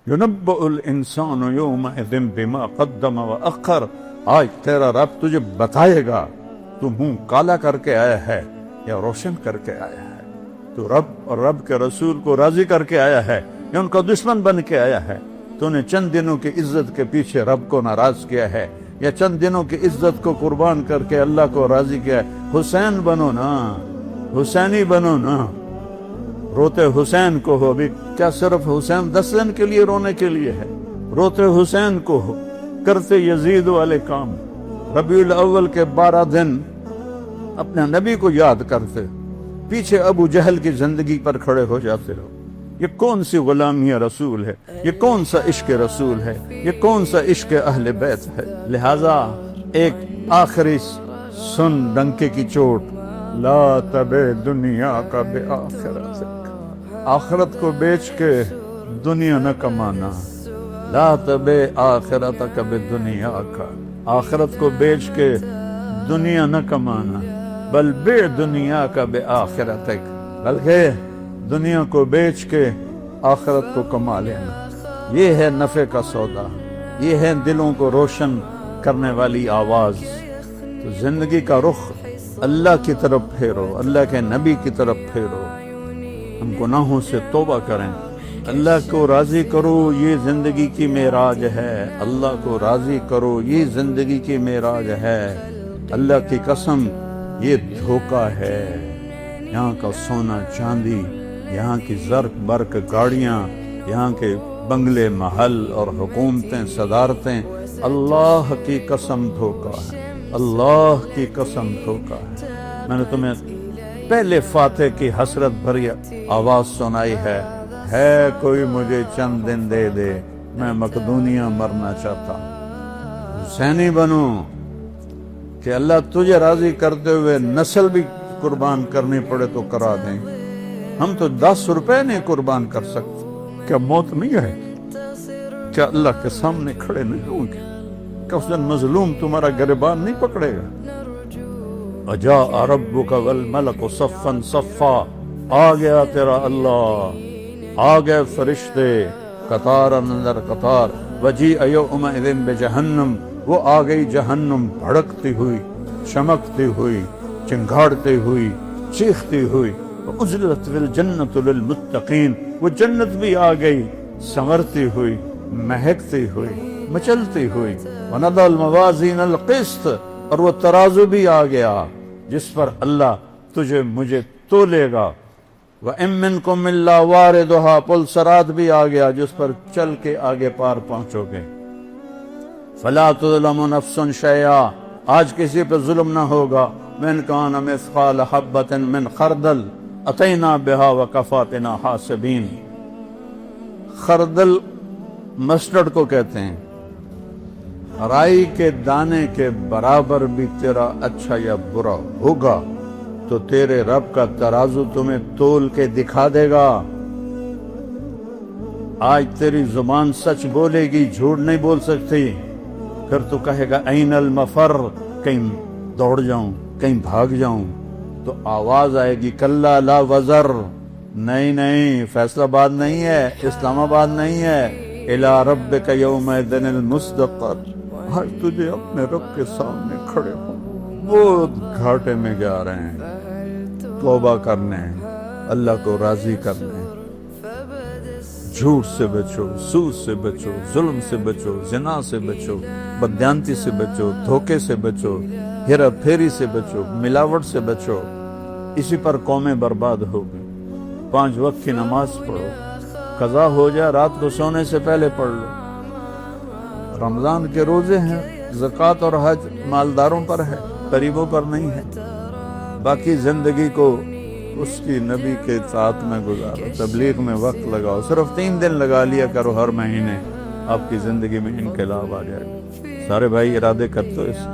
ينبأ الانسان يومئذ بما قدم واخر، آج تیرا رب تجھے بتائے گا تو منہ کالا کر کے آیا ہے یا روشن کر کے آیا ہے، تو رب اور رب کے رسول کو راضی کر کے آیا ہے یا ان کا دشمن بن کے آیا ہے۔ تو نے چند دنوں کی عزت کے پیچھے رب کو ناراض کیا ہے یا چند دنوں کی عزت کو قربان کر کے اللہ کو راضی کیا ہے؟ حسین بنو نا، حسینی بنو نا، روتے حسین کو ہو۔ ابھی کیا صرف حسین 10 دن کے لیے رونے کے لیے ہے؟ روتے حسین کو ہو، کرتے یزید والے کام، ربیع الاول کے 12 دن اپنے نبی کو یاد کرتے، پیچھے ابو جہل کی زندگی پر کھڑے ہو جاتے ہو۔ یہ کون سی غلامی رسول ہے؟ یہ کون سا عشق رسول ہے؟ یہ کون سا عشق اہل بیت ہے؟ لہذا ایک آخری سن ڈنکے کی چوٹ، لا تبع دنیا کا بآخرتک، آخرت کو بیچ کے دنیا نہ کمانا۔ لا تبع آخرتک بدنیا کا، آخرت کو بیچ کے دنیا نہ کمانا، بل بے دنیا کا بآخرتک، بلکہ دنیا کو بیچ کے آخرت کو کما لینا۔ یہ ہے نفع کا سودا، یہ ہے دلوں کو روشن کرنے والی آواز۔ تو زندگی کا رخ اللہ کی طرف پھیرو، اللہ کے نبی کی طرف پھیرو، ہم گناہوں سے توبہ کریں، اللہ کو راضی کرو، یہ زندگی کی معراج ہے، اللہ کو راضی کرو، یہ زندگی کی معراج ہے۔ اللہ کی قسم یہ دھوکہ ہے، یہاں کا سونا چاندی، یہاں کی زرق برق گاڑیاں، یہاں کے بنگلے محل اور حکومتیں صدارتیں، اللہ کی قسم دھوکہ ہے، اللہ کی قسم دھوکہ ہے۔ میں نے تمہیں پہلے فاتح کی حسرت بھری آواز سنائی ہے کوئی مجھے چند دن دے دے، میں مقدونیہ مرنا چاہتا ہوں۔ حسینی بنو کہ اللہ تجھے راضی کرتے ہوئے نسل بھی قربان کرنی پڑے تو کرا دیں۔ ہم تو 10 روپے نہیں قربان کر سکتے، کیا موت نہیں ہے؟ کیا اللہ کے سامنے کھڑے نہیں ہوں گے؟ کیا اس دن مظلوم تمہارا گریبان نہیں پکڑے گا؟ وجاء ربک والملک صفا صفا، آ گیا تیرا اللہ، آ گئے فرشتے قطار اندر قطار۔ وجیء یومئذ بجہنم، وہ آ گئی جہنم بھڑکتی ہوئی، چمکتی ہوئی، چنگھاڑتی ہوئی، چیختی ہوئی۔ وَأُزْلِفَتِ الْجَنَّةُ لِلْمُتَّقِينَ، وہ جنت بھی آ گئی سنورتی ہوئی، مہکتی ہوئی، مچلتی ہوئی۔ وَنَضَعَ الْمَوَازِينَ الْقِسْطَ، اور وہ ترازو بھی آ گیا جس پر اللہ تجھے مجھے تولے گا۔ وَإِن مِّنكُمْ إِلَّا وَارِدُهَا، پل صراط بھی آ گیا جس پر چل کے آگے پار پہنچو گے۔ فَلَا تُظْلَمُ نَفْسٌ شَيْئًا، آج کسی پہ ظلم نہ ہوگا۔ مِنْ كَانَ مِثْقَالَ حَبَّةٍ مِّنْ خَرْدَلٍ أَتَيْنَا بِهَا وَكَفَىٰ بِنَا حَاسِبِينَ، خردل مسٹرڈ کو کہتے ہیں، رائی کے دانے کے برابر بھی تیرا اچھا یا برا ہوگا تو تیرے رب کا ترازو تمہیں تول کے دکھا دے گا۔ آج تیری زبان سچ بولے گی، جھوٹ نہیں بول سکتی، پھر تو کہے گا این المفر، کہیں دوڑ جاؤں، کہیں بھاگ جاؤں، تو آواز آئے گی کلا لا وزر، نہیں نہیں، فیصلہ آباد نہیں ہے، اسلام آباد نہیں ہے، الی ربک یومئذ المستقر، آج تجھے اپنے رب کے سامنے کھڑے ہو، بہت گھاٹے میں جا رہے ہیں، توبہ کرنے، اللہ کو راضی کرنے۔ جھوٹ سے بچو، سود سے بچو، ظلم سے بچو، زنا سے بچو، بددیانتی سے بچو، دھوکے سے بچو، ہیرا پھیری سے بچو، ملاوٹ سے بچو، اسی پر قومیں برباد ہوگی۔ 5 وقت کی نماز پڑھو، قضا ہو جائے رات کو سونے سے پہلے پڑھ لو۔ رمضان کے روزے ہیں، زکوٰۃ اور حج مالداروں پر ہے، غریبوں پر نہیں ہے۔ باقی زندگی کو اس کی نبی کے اطاعت میں گزارو، تبلیغ میں وقت لگاؤ، صرف 3 دن لگا لیا کرو ہر مہینے، آپ کی زندگی میں انقلاب آ جائے گا۔ سارے بھائی ارادے کرتے ہو اس